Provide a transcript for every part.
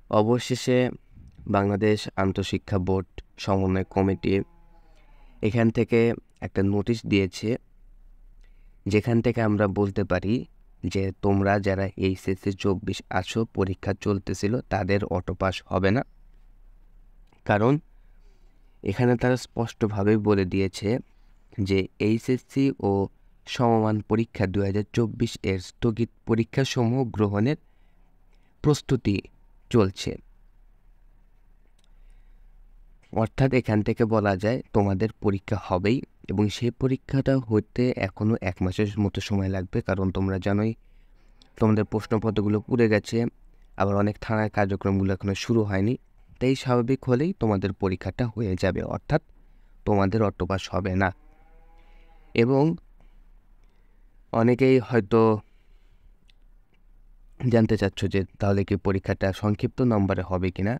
অবশেষে বাংলাদেশ আন্তঃশিক্ষা বোর্ড সমন্বয় কমিটি এখান থেকে একটা নোটিশ দিয়েছে, যেখান থেকে আমরা বলতে পারি যে তোমরা যারা এইচএসসি 24 আছো, পরীক্ষা চলতেছিল, তাদের অটো পাস হবে না। কারণ এখানে তারা স্পষ্টভাবেই বলে দিয়েছে যে এইচএসসি ও সমমান পরীক্ষা 2024 এর স্থগিত পরীক্ষাসমূহ গ্রহণের প্রস্তুতি চলছে। অর্থাৎ এখান থেকে বলা যায় তোমাদের পরীক্ষা হবেই, এবং সেই পরীক্ষাটা হতে এখনও 1 মাসের মতো সময় লাগবে। কারণ তোমরা জানোই তোমাদের প্রশ্নপত্রগুলো পুড়ে গেছে, আবার অনেক থানার কার্যক্রমগুলো এখনও শুরু হয়নি। তাই স্বাভাবিক হলেই তোমাদের পরীক্ষাটা হয়ে যাবে, অর্থাৎ তোমাদের অটো পাস হবে না। এবং অনেকেই হয়তো জানতে চাচ্ছ যে তাহলে কি পরীক্ষাটা সংক্ষিপ্ত নম্বরে হবে কি না।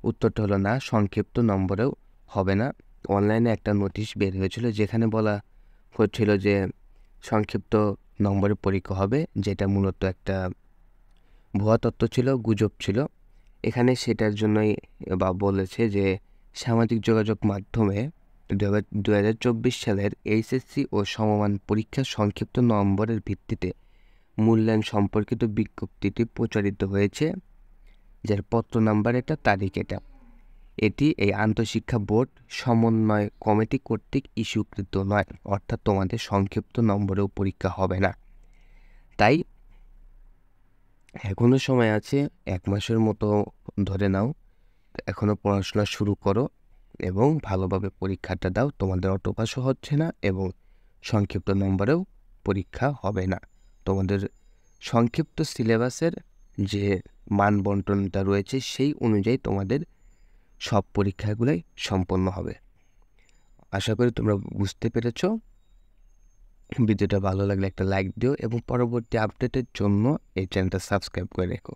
উত্তরটা হলো না, সংক্ষিপ্ত নম্বরেও হবে না। অনলাইনে একটা নোটিশ বের হয়েছিল যেখানে বলা হচ্ছিল যে সংক্ষিপ্ত নম্বরে পরীক্ষা হবে, যেটা মূলত একটা ভুয়া তথ্য ছিল, গুজব ছিল। এখানে সেটার জন্যই বা বলেছে যে সামাজিক যোগাযোগ মাধ্যমে 2024 সালের এইচএসসি ও সমমান পরীক্ষার সংক্ষিপ্ত নম্বরের ভিত্তিতে মূল্যায়ন সম্পর্কিত বিজ্ঞপ্তিটি প্রচারিত হয়েছে, যার পত্র নাম্বার এটা, তারিখ এটা। এটি এই আন্তঃশিক্ষা বোর্ড সমন্বয় কমিটি কর্তৃক ইস্যুকৃত নয়, অর্থাৎ তোমাদের সংক্ষিপ্ত নম্বরেও পরীক্ষা হবে না। তাই এখনও সময় আছে, 1 মাসের মতো ধরে নাও, এখনও পড়াশোনা শুরু করো এবং ভালোভাবে পরীক্ষাটা দাও। তোমাদের অটো পাসও হচ্ছে না এবং সংক্ষিপ্ত নম্বরেও পরীক্ষা হবে না। তোমাদের সংক্ষিপ্ত সিলেবাসের যে মান বন্টনটা রয়েছে সেই অনুযায়ী তোমাদের সব পরীক্ষাগুলোই সম্পন্ন হবে। আশা করি তোমরা বুঝতে পেরেছো। ভিডিওটা ভালো লাগলে একটা লাইক দিও এবং পরবর্তী আপডেটের জন্য এই চ্যানেলটা সাবস্ক্রাইব করে রেখো।